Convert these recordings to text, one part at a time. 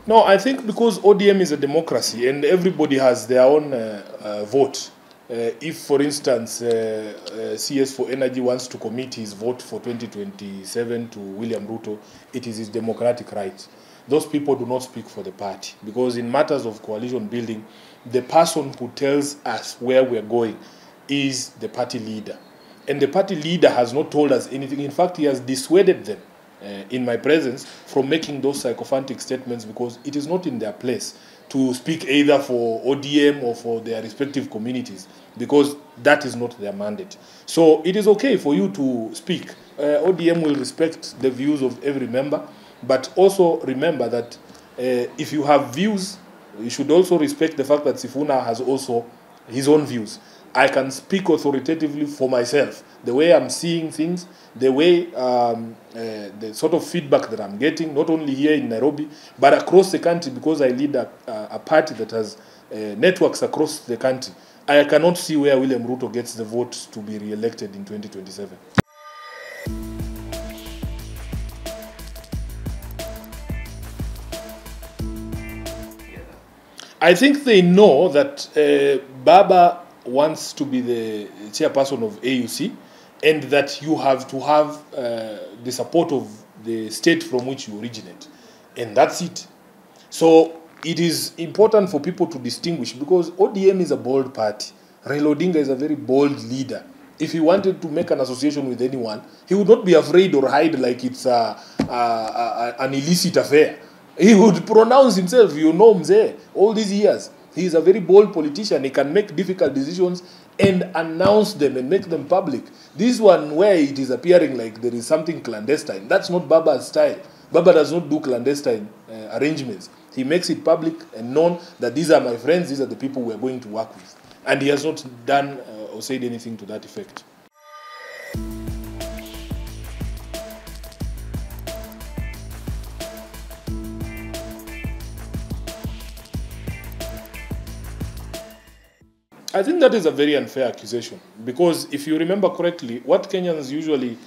No, I think because ODM is a democracy and everybody has their own vote. If, for instance, CS for Energy wants to commit his vote for 2027 to William Ruto, it is his democratic right. Those people do not speak for the party, because in matters of coalition building, the person who tells us where we're going is the party leader. And the party leader has not told us anything. In fact, he has dissuaded them in my presence from making those sycophantic statements, because it is not in their place to speak either for ODM or for their respective communities, because that is not their mandate. So it is okay for you to speak. ODM will respect the views of every member, but also remember that if you have views, you should also respect the fact that Sifuna has also his own views. I can speak authoritatively for myself, the way I'm seeing things, the way, the sort of feedback that I'm getting, not only here in Nairobi, but across the country, because I lead a party that has networks across the country. I cannot see where William Ruto gets the vote to be re-elected in 2027. I think they know that Baba wants to be the chairperson of AUC, and that you have to have the support of the state from which you originate. And that's it. So it is important for people to distinguish, because ODM is a bold party. Raila Odinga is a very bold leader. If he wanted to make an association with anyone, he would not be afraid or hide like it's an illicit affair. He would pronounce himself, you know, Mzee, all these years. He is a very bold politician. He can make difficult decisions and announce them and make them public. This one where it is appearing like there is something clandestine, that's not Baba's style. Baba does not do clandestine arrangements. He makes it public and known that these are my friends, these are the people we are going to work with. And he has not done or said anything to that effect. I think that is a very unfair accusation, because if you remember correctly, what Kenyans usually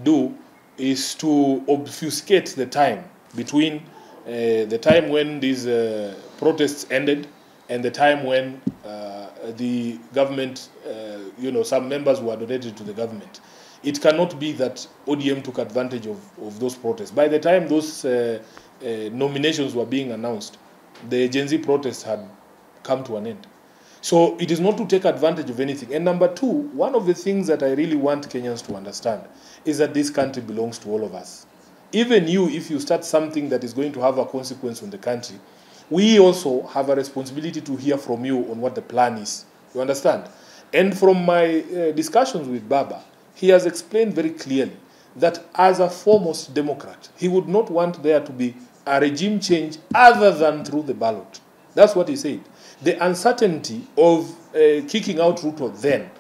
do is to obfuscate the time between the time when these protests ended and the time when the government, some members were donated to the government. It cannot be that ODM took advantage of those protests. By the time those nominations were being announced, the Gen Z protests had come to an end. So it is not to take advantage of anything. And number two, one of the things that I really want Kenyans to understand is that this country belongs to all of us. Even you, if you start something that is going to have a consequence on the country, we also have a responsibility to hear from you on what the plan is. You understand? And from my discussions with Baba, he has explained very clearly that as a foremost Democrat, he would not want there to be a regime change other than through the ballot. That's what he said. The uncertainty of kicking out Ruto then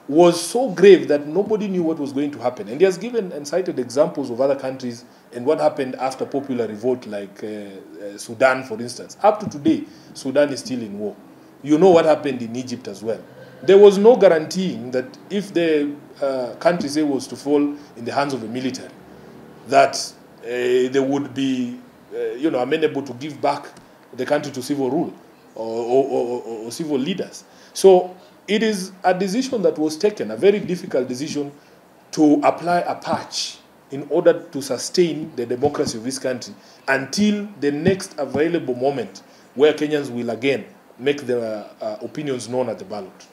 was so grave that nobody knew what was going to happen. And he has given and cited examples of other countries and what happened after popular revolt, like Sudan, for instance. Up to today, Sudan is still in war. You know what happened in Egypt as well. There was no guaranteeing that if the country, say, was to fall in the hands of the military, that they would be, amenable to give back the country to civil rule. Or civil leaders. So it is a decision that was taken, a very difficult decision, to apply a patch in order to sustain the democracy of this country until the next available moment where Kenyans will again make their opinions known at the ballot.